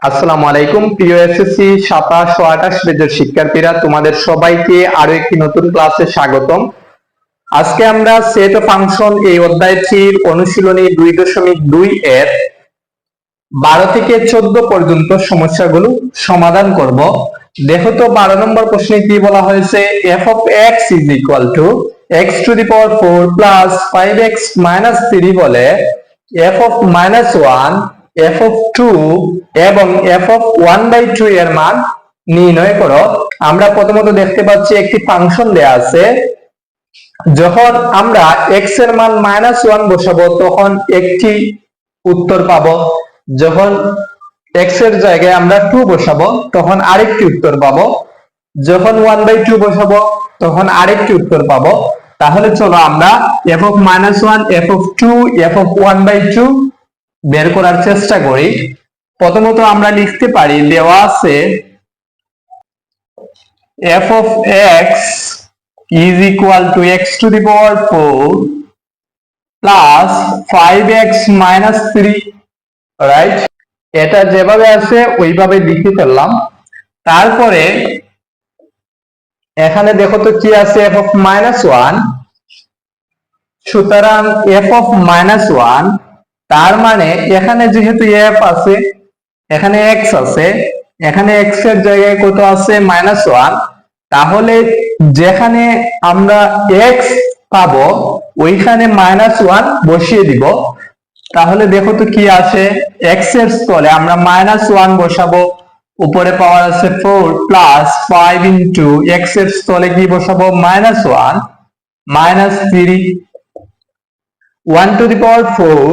আসসালামু আলাইকুম প্রিয় এসএসসি 27 ও 28 ব্যাচের শিক্ষার্থীরা, তোমাদের সবাইকে আরো একটি নতুন ক্লাসে স্বাগতম। আজকে আমরা সেট অফ ফাংশন এই অধ্যায়টির অনুশীলনী 2.2 এর 12 থেকে 14 পর্যন্ত সমস্যাগুলো সমাধান করব। দেখো তো 12 নম্বর প্রশ্নে কি বলা হয়েছে, f of x is equal to x to the power 4 plus 5x minus 3 হলে f of minus 1, f of 2 এবং f of 1/2 এর মান নির্ণয় করো। আমরা প্রথমত দেখতে পাচ্ছি একটি ফাংশন দেয়া আছে। যখন আমরা x এর মান -1 বসাবো তখন একটি উত্তর পাবো, যখন x এর জায়গায় আমরা 2 বসাবো তখন আরেকটি উত্তর পাবো, যখন 1/2 বসাবো তখন আরেকটি উত্তর পাবো। তাহলে চলো আমরা f of -1, f of 2, f of 1/2 বের করার চেষ্টা করি। প্রথমত আমরা লিখতে পারি, দেওয়া আছে f of x is equal to x to the power 4 plus 5x minus 3, right? এটা যেভাবে আছে ওইভাবে লিখে ফেললাম। তারপরে এখানে দেখো তো কি আছে, f of -1, সুতরাং f of -1 তার মানে এখানে যেহেতু f আছে, এখানে x আছে, এখানে x এর জায়গায় কত আছে, -1, তাহলে যেখানে আমরা x পাবো ওইখানে -1 বসিয়ে দিব। তাহলে দেখো তো কি আসে, x এর স্থলে আমরা -1 বসাবো, উপরে পাওয়ার আছে 4 প্লাস 5 ইন্টু x এর স্থলে কি বসাবো, -1 -3, 1 টু দি পাওয়ার 4,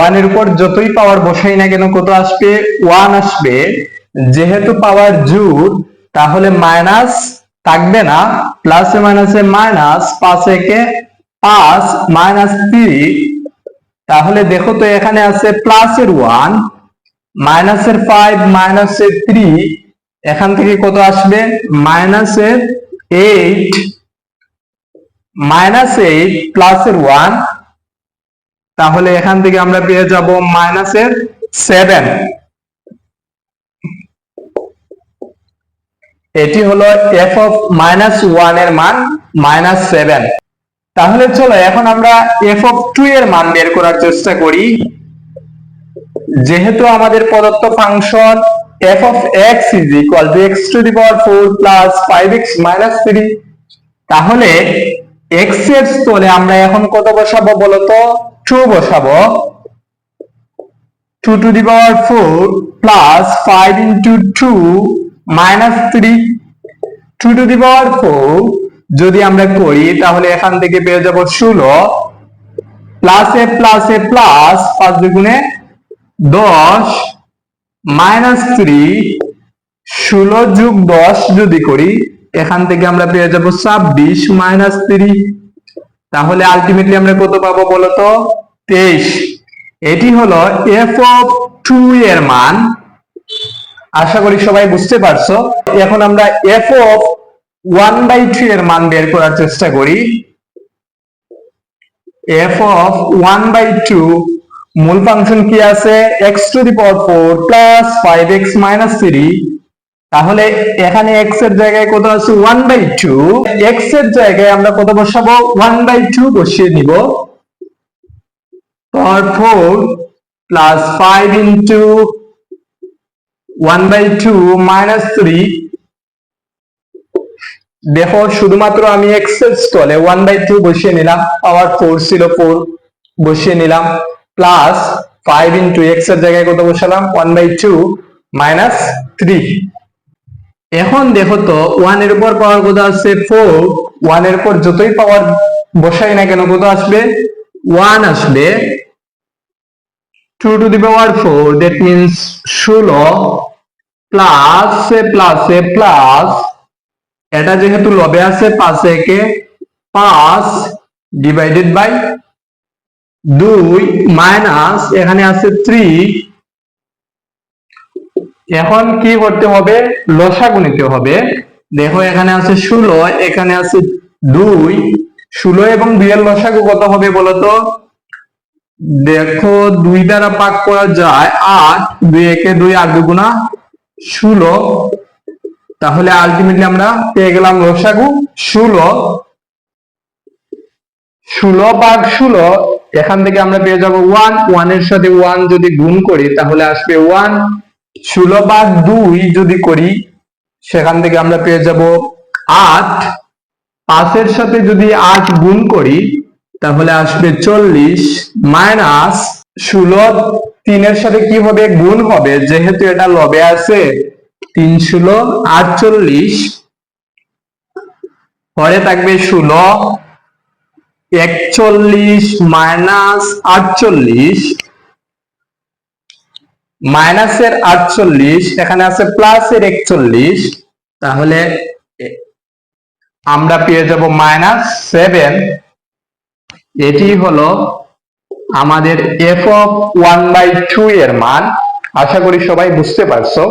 1 এর উপর যতই পাওয়ার বসাই না কেন কত আসবে, 1 আসবে। যেহেতু পাওয়ার জোড় তাহলে মাইনাস থাকবে না, প্লাসে মাইনাসে মাইনাস, 5 একে 5 -3। তাহলে দেখো তো এখানে আছে প্লাসের 1, মাইনাসের 5, মাইনাসের 3, এখান থেকে কত আসবে, -8, -8 প্লাসের 1, তাহলে এখান থেকে আমরা পেয়ে যাব -7। এটি হলো f of -1 এর মান -7। তাহলে চলো এখন আমরা f of 2 এর মান বের করার চেষ্টা করি। যেহেতু আমাদের প্রদত্ত function f of x is equal to x to the power 4 plus 5x minus 3, তাহলে x এর স্থলে আমরা এখন কত বসাবো বলতো, 2 বসাবো। 2 to the power 4 plus 5 into 2 minus 3, 2 to the power 4 যদি আমরা করি তাহলে এখান থেকে পেয়ে যাব 16, প্লাসে প্লাসে প্লাস, 5 দুগুণে 10, মাইনাস 3, 16 যোগ 10 যদি করি এখান থেকে আমরা পেয়ে যাব 26 মাইনাস 3, তাহলে আলটিমেটলি আমরা কত পাবো বলতো, 23। এটি হলো f of 2 এর মান। আশা করি সবাই বুঝতে পারছো। এখন আমরা f of 1/2 এর মান বের করার চেষ্টা করি। f of 1/2 মূল ফাংশন কি আছে, x to the power 4 plus 5x minus 3, তাহলে এখানে x এর জায়গায় কত আছে, 1/2, x এর জায়গায় আমরা কত বসাবো, 1/2 বসিয়ে নিব। power 4 plus 5 into 1/2 minus 3, দেখো শুধুমাত্র আমি x এর স্থলে 1/2 বসিয়ে নিলাম, পাওয়ার 4 ছিল 4 বসিয়ে নিলাম, প্লাস 5 into x এর জায়গায় কত বসালাম, 1/2 minus 3। এখন দেখো তো 1 এর উপর পাওয়ার কত আছে, 4, 1 এর উপর যতই পাওয়ার বসাই না কেন কত আসবে, 1 আসবে। 2 to the power 4 that means 16 plus plus plus, এটা যেহেতু লবে আছে 5 একে 5 ডিভাইডেড বাই 2 মাইনাস এখানে আছে 3। এখন কি করতে হবে, লসাগু নিতে হবে। দেখো এখানে আছে 16, এখানে আছে 2, 16 এবং 2 এর লসাগু কত হবে বলতো, দেখো 2 দ্বারা ভাগ করা যায় 8, 2 একে 2, 8 দুগুণা 16। তাহলে আলটিমেটলি আমরা পেয়ে গেলাম লসাগু 16। 16/16, এখান থেকে আমরা পেয়ে যাব 1, 1 এর সাথে 1 যদি গুণ করি তাহলে আসবে 1। 16/2 যদি করি সেখান থেকে আমরা পেয়ে যাব 8। 5 এর সাথে যদি 8 গুণ করি তাহলে আসবে 40, মাইনাস 16 3 এর সাথে কি হবে, গুণ হবে, যেহেতু এটা লবে আছে 3 ষোলো 48, পরে থাকবে 16 41 মাইনাস 48, মাইনাসের 48 এখানে আছে প্লাসের 41, তাহলে আমরা পেয়ে যাব -7। এটি হলো আমাদের f(1/2) এর মান। আশা করি সবাই বুঝতে পারছো।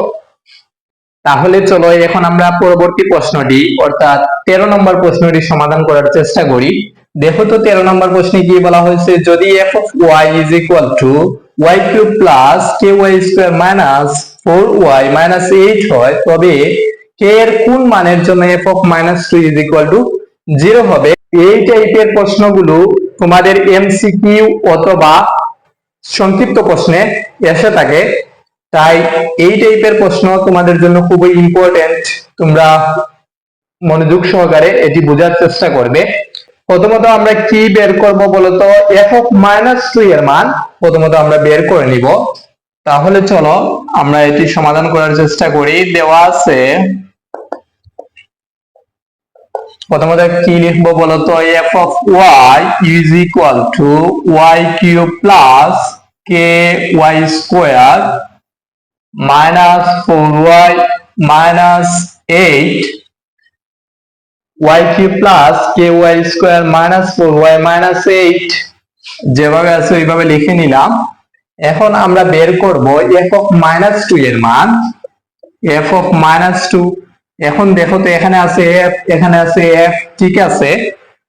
তাহলে চলো এখন আমরা পরবর্তী প্রশ্নটি অর্থাৎ 13 নম্বর প্রশ্নটি সমাধান করার চেষ্টা করি। দেখো তো 13 নম্বর প্রশ্নে কি বলা হয়েছে, যদি f(y) = y³ + ky² - 4y - 8 হয় তবে k এর কোন মানের জন্য f(-2) 0 হবে। এই টাইপের প্রশ্নগুলো তোমাদের এমসিকিউ অথবা সংক্ষিপ্ত প্রশ্নে এসে থাকে, তাই এই টাইপের প্রশ্ন তোমাদের জন্য খুবই ইম্পর্টেন্ট। তোমরা মনোযোগ সহকারে এটি বোঝার চেষ্টা করবে। প্রথমত আমরা কি বের করব বলতো, f(-2) এর মান প্রথমত আমরা বের করে নিব। তাহলে চলো আমরা এটি সমাধান করার চেষ্টা করি। দেওয়া আছে, প্রথমত কি লিখবো বলতো, f(y) = y³ + ky² - 4y - 8, y³ + ky² - 4y - 8 যেভাবে আছে ওইভাবে লিখে নিলাম। এখন আমরা বের করব f(-2) এর মান। f(-2), এখন দেখো তো এখানে আছে f, এখানে আছে f, ঠিক আছে,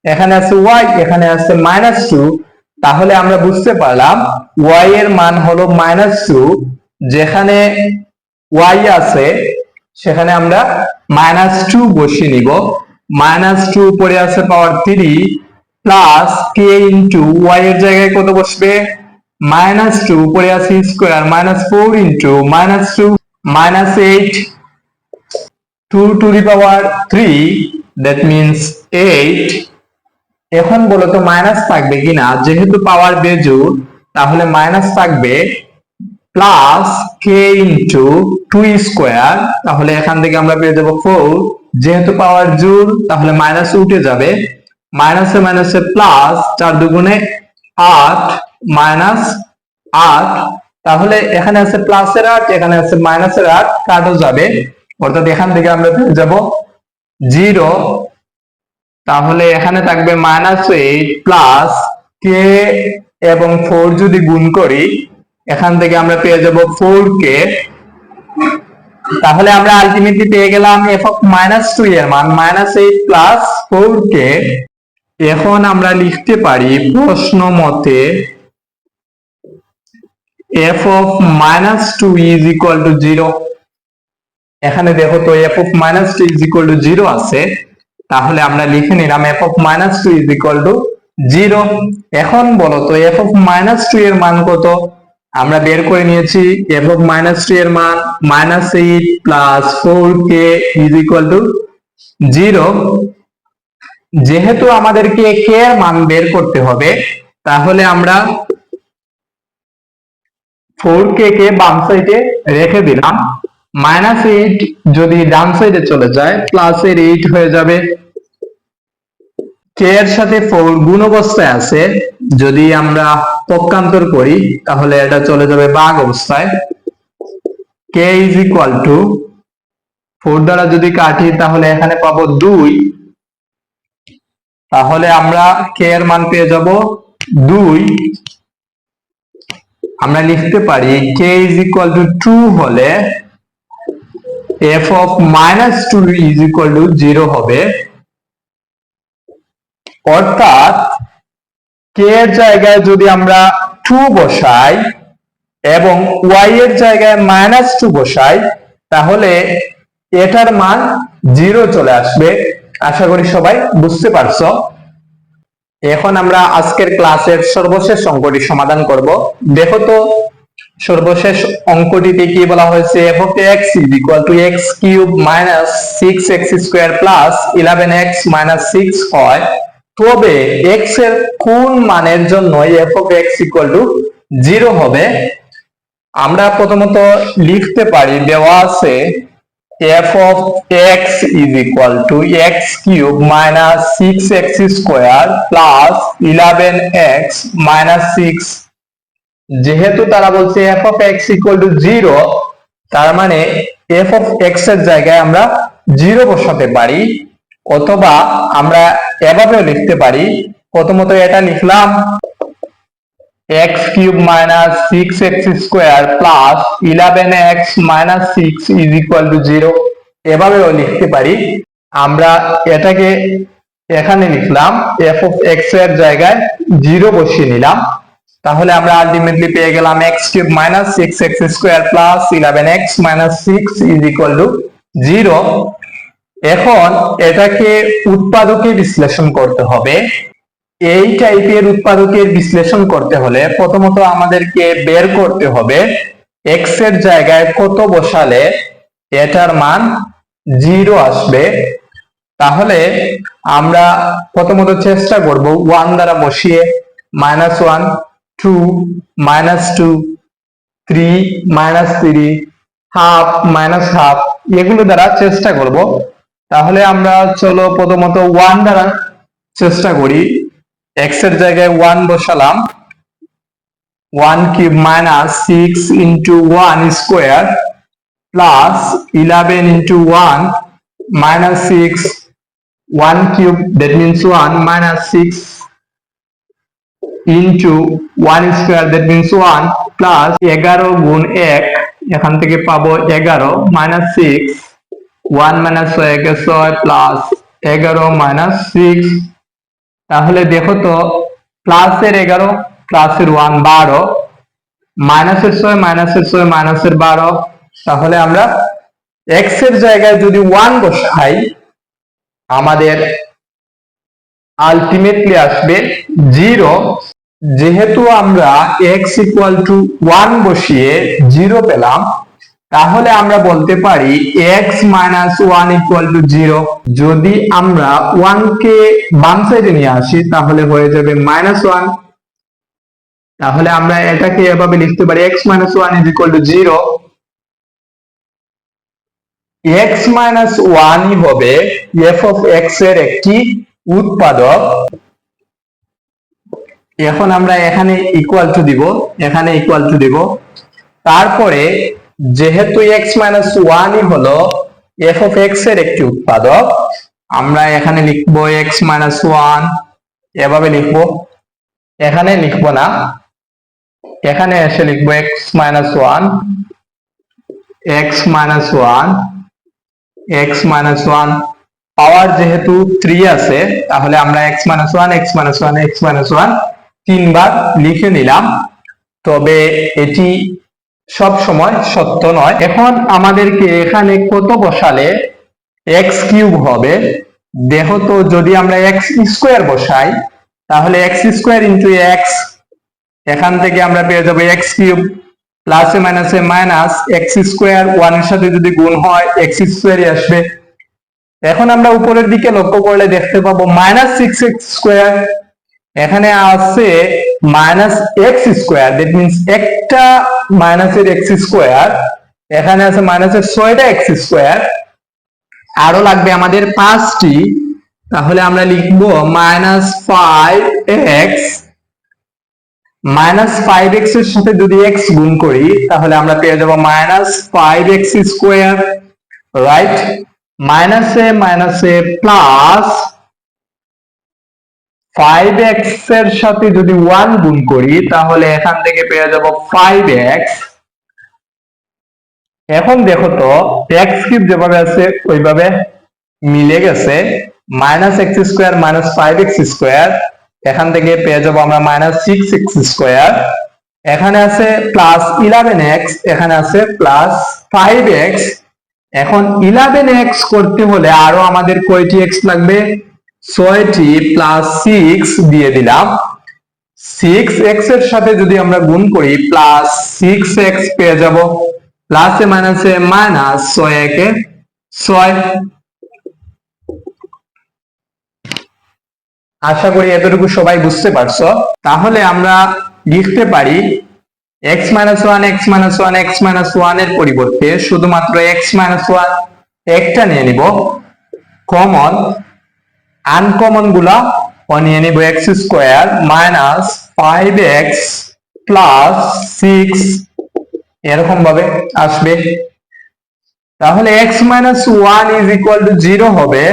এখানে আছে y, এখানে আছে -2, তাহলে আমরা বুঝতে পারলাম y এর মান হলো -2। যেখানে y আছে সেখানে আমরা -2 বসিয়ে নিব। -2 উপরে আছে পাওয়ার 3 প্লাস k ইনটু y এর জায়গায় কত বসবে, -2 উপরে আছে square, -4 into -2 -8 2 to the power 3, that means 8। এখন বলো তো মাইনাস থাকবে কিনা, যেহেতু পাওয়ার বেজোড় তাহলে মাইনাস থাকবে, প্লাস k ইনটু 2 স্কয়ার, তাহলে এখান থেকে আমরা পেয়ে যাব 4, যেহেতু পাওয়ার জোড় তাহলে মাইনাস উঠে যাবে, মাইনাসে মাইনাসে প্লাস, 4 দুগুণে 8 -8, তাহলে এখানে আছে প্লাসের 8, এখানে আছে মাইনাসের 8, কাটও যাবে, অর্থাৎ এখান থেকে আমরা পেয়ে যাব 0। তাহলে এখানে থাকবে -8 প্লাস k এবং 4 যদি গুণ করি এখান থেকে আমরা পেয়ে যাব 4k। তাহলে আমরা আলটিমেটলি পেয়ে গেলাম f(-2) এর মান -8 প্লাস 4k। এখন আমরা লিখতে পারি প্রশ্ন মতে f(-2) = 0। এখানে দেখো তো f(-2) 0 আছে, তাহলে আমরা লিখে নিলাম f(-2) 0। এখন বলো তো f(-2) এর মান কত, আমরা বের করে নিয়েছি f(-2) এর মান -8 প্লাস 4k = 0। যেহেতু আমাদেরকে k এর মান বের করতে হবে তাহলে আমরা 4k কে বাম সাইডে রেখে দিলাম, -8 যদি ডান সাইডে চলে যায় প্লাসের 8 হয়ে যাবে, k এর সাথে 4 গুণ অবস্থায় আছে, যদি আমরা পক্ষান্তর করি তাহলে এটা চলে যাবে ভাগ অবস্থায়। k = 4 দ্বারা যদি কাটি তাহলে এখানে পাবো 2, তাহলে আমরা k এর মান পেয়ে যাব 2। আমরা লিখতে পারি k = 2 হলে f(-2) 0 হবে, অর্থাৎ k এর জায়গায় যদি আমরা 2 বসাই এবং y এর জায়গায় -2 বসাই, তাহলে এটার মান 0 চলে আসবে। আশা করি সবাই বুঝতে পারছো। এখন আমরা আজকের ক্লাসের সর্বশেষ অঙ্কটি সমাধান করব। দেখো তো সর্বশেষ অঙ্কটিতে কি বলা হয়েছে, f of x is equal to x cube minus 6x square plus 11x minus 6 হয়, তবে x এর কোন মানের জন্য f of x equal to 0 হবে। আমরা প্রথমত লিখতে পারি, দেওয়া আছে f of x is equal to x cube minus 6x square plus 11x minus 6। যেহেতু তারা বলছে f of x equal to 0, তার মানে f of x এর জায়গায় আমরা 0 বসাতে পারি, অথবা আমরা এভাবেও লিখতে পারি। প্রথমত এটা লিখলাম x cube minus 6x square plus 11x minus 6 is equal to 0, এভাবেও লিখতে পারি। আমরা এটাকে এখানে লিখলাম, f of x এর জায়গায় 0 বসিয়ে নিলাম, তাহলে আমরা আলটিমেটলি পেয়ে গেলাম x cube minus 6x square plus 11x minus 6 is equal to 0। এখন এটাকে উৎপাদকে বিশ্লেষণ করতে হবে। এই টাইপের উৎপাদকের বিশ্লেষণ করতে হলে প্রথমত আমাদেরকে বের করতে হবে x এর জায়গায় কত বসালে এটার মান 0 আসবে। তাহলে আমরা প্রথমত চেষ্টা করব 1 দ্বারা বসিয়ে, -1, 2, -2, 3, -3, হাফ, -হাফ, এগুলো দ্বারা চেষ্টা করব। তাহলে আমরা চলো প্রথমত 1 দ্বারা চেষ্টা করি। x এর জায়গায় 1 বসালাম, 1 cube minus 6 into 1 square plus 11 into 1 minus 6, 1 cube that means 1 minus 6 into 1 square that means 1 plus 11 গুণ 1, এখান থেকে পাবো 11 minus 6, 1 minus 6 plus 11 minus 6। তাহলে দেখো তো প্লাসের 11 প্লাসের 1 12, মাইনাসের 6 মাইনাসের 6 মাইনাসের 12। তাহলে আমরা x এর জায়গায় যদি 1 বসাই, আমাদের আলটিমেটলি আসবে 0। যেহেতু আমরা x equal to 1 বসিয়ে 0 পেলাম, তাহলে আমরা বলতে পারি x minus 1 equal to 0। যদি আমরা 1 কে বাম সাইডে নিয়ে আসি তাহলে হয়ে যাবে -1। তাহলে আমরা এটাকে এভাবে লিখতে পারি x minus 1 is equal to 0। x minus 1 ই হবে f of x এর একটি উৎপাদক। এখন আমরা এখানে ইকুয়াল টু দিব, এখানে ইকুয়াল টু দিব। তারপরে যেহেতু x minus 1 ই হলো f of x এর একটি উৎপাদক, আমরা এখানে লিখবো x minus 1, এভাবে লিখবো, এখানে লিখবো না, এখানে এসে লিখবো x minus 1, x minus 1, x minus 1। পাওয়ার যেহেতু 3 আছে, তাহলে আমরা x minus 1, x minus 1, x minus 1 তিনবার লিখে নিলাম। তবে এটি সব সময় সত্য নয়। এখন আমাদেরকে এখানে কত বসালে x কিউব হবে। দেখো তো, যদি আমরা x স্কয়ার বসাই তাহলে x স্কয়ার ইন্টু x, এখান থেকে আমরা পেয়ে যাবো x কিউব, প্লাসে মাইনাসে মাইনাস, x স্কয়ার 1 এর সাথে যদি গুণ হয় x স্কয়ারই আসবে। এখন আমরা উপরের দিকে লক্ষ্য করলে দেখতে পাবো -6x স্কয়ার, এখানে আছে -x স্কয়ার, দ্যাট মিন্স একটা মাইনাসের x স্কয়ার, এখানে আছে মাইনাসের 6টা x স্কয়ার, আরো লাগবে আমাদের 5টি। তাহলে আমরা লিখবো -5x, -5x এর সাথে যদি x গুণ করি তাহলে আমরা পেয়ে যাবো -5x স্কয়ার, রাইট। মাইনাসে মাইনাসে প্লাস, 5x এর সাথে যদি 1 গুণ করি তাহলে এখান থেকে পেয়ে যাব 5x। এখন দেখো তো x কিউব যেভাবে আছে ওইভাবে মিলে গেছে, -x স্কয়ার -5x স্কয়ার, এখান থেকে পেয়ে যাব আমরা -6x স্কয়ার। এখানে আছে +11x, এখানে আছে +5x। এখন 11x করতে হলে আরো আমাদের কয়টি x লাগবে? 6টি, +6 দিয়ে দিলাম। 6x এর সাথে যদি আমরা গুণ করি +6x পেয়ে যাব। প্লাসে মাইনাসে মাইনাস, 6 একে 6। আশা করি এতটুকু সবাই বুঝতে পারছো। তাহলে আমরা লিখতে পারি x - 1 x - 1 x - 1 এর পরিবর্তে শুধুমাত্র x - 1 একটা নিয়ে নিব কমন। আনকমন গুলা নিয়ে নিব x² - 5x + 6 এরকম ভাবে আসবে। তাহলে x - 1 = 0 হবে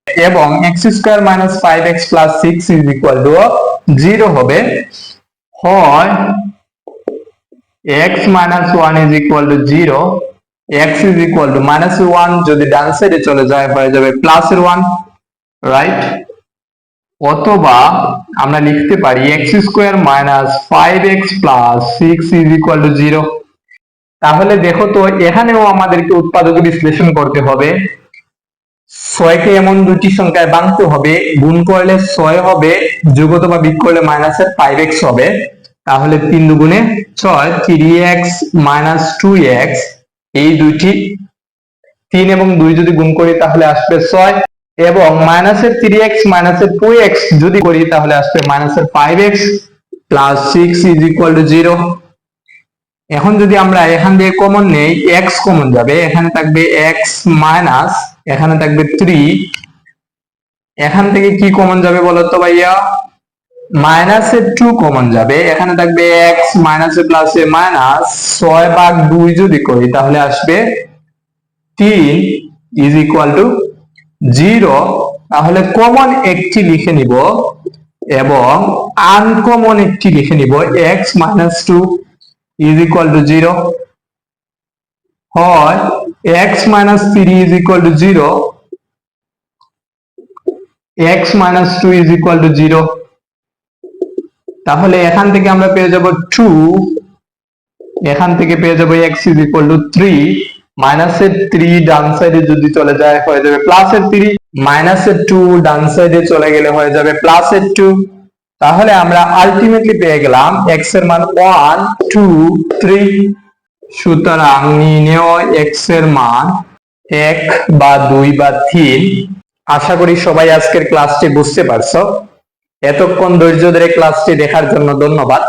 এবং x² - 5x + 6 = 0 হবে। হয় x - 1 = 0, x -1 যদি ডান সাইডে চলে যায় হয়ে যাবে +1, রাইট? অথবা আমরা লিখতে পারি x² - 5x + 6 = 0। তাহলে দেখো তো এখানেও আমাদেরকে উৎপাদক বিশ্লেষণ করতে হবে। 6কে এমন দুটি সংখ্যায় ভাঙতে হবে, গুণ করলে 6 হবে, যোগ অথবা বিয়োগ করলে -5x হবে। তাহলে 3 দুগুণে 6, 3x - 2x, এই দুইটি 3 এবং 2 যদি গুণ করি তাহলে আসবে 6, এবং -3x - 2x যদি করি তাহলে আসবে -5x + 6 = 0। এখন যদি আমরা এখান থেকে কমন নেই, x কমন যাবে, এখানে থাকবে x মাইনাস, এখানে থাকবে 3, এখান থেকে কি কমন যাবে বলতো ভাইয়া? -2 কমন যাবে, এখানে থাকবে x মাইনাসে প্লাসে মাইনাস, 6/2 যদি করি তাহলে আসবে 3 = 0। তাহলে কমন একটি লিখে নিব এবং আনকমন একটি লিখে নিব, x - 2 = 0। হয় x - 3 = 0, x - 2 = 0। তাহলে এখান থেকে আমরা পেয়ে যাব 2, এখান থেকে পেয়ে যাব x = 3, -3 ডান সাইডে যদি চলে যায় হয়ে যাবে +3, -2 ডান সাইডে চলে গেলে হয়ে যাবে +2। তাহলে আমরা আলটিমেটলি পেয়ে গেলাম x এর মান 1 2 3। সুতরাং নির্ণেয় x এর মান 1 বা 2 বা 3। আশা করি সবাই আজকের ক্লাসটি বুঝতে পারছো। এতক্ষণ ধৈর্য ধরে ক্লাসটি দেখার জন্য ধন্যবাদ।